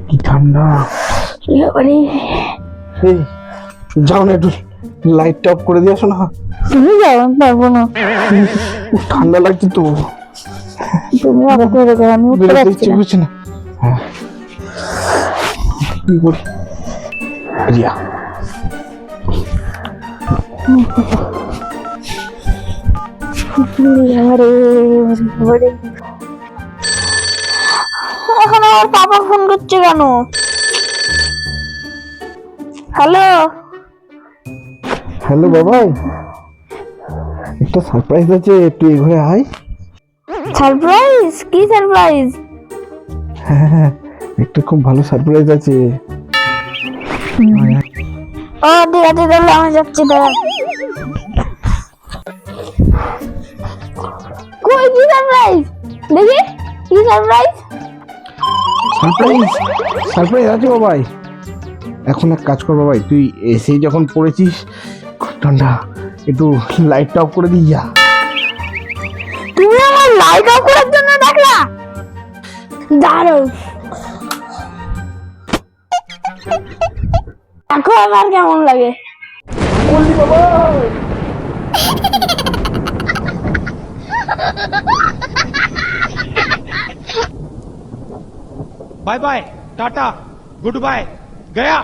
কি ঠান্ডা। এই যাও না, একটু লাইটটা অফ করে দিয়ে আসো না। তুমি যাও, আমি পারবো না। ঠান্ডা লাগছে তো, তুমি অফ করে দাও, আমি উঠতে বেরোতে পারছি ইচ্ছে না। করছে না। হ্যাঁ কি করি রিয়া? এখন আমার পাপা ফোন করছে কেন? হ্যালো হ্যালো বাবাই, একটা সারপ্রাইজ আছে, তুই এই ঘরে আয়। সারপ্রাইজ? কি সারপ্রাইজ? হ্যাঁ হ্যাঁ, একটা খুব ভালো সারপ্রাইজ আছে। ও ঠিক আছে, তাহলে আমি যাচ্ছি। দাঁড়া, কই কি সারপ্রাইজ? দেখি কি সারপ্রাইজ। সারপ্রাইজ সারপ্রাইজ আছে বাবাই। এখন এক কাজ কর বাবাই, তুই এসেই যখন পড়েছিস, খুব ঠান্ডা, একটু লাইটটা অফ করে দিয়ে যা। তুমি আমার লাইট অফ করার জন্য ডাকলা? দাঁড়াও, দেখো আমার কেমন লাগে। বললি বাবা, bye bye tata goodbye गया।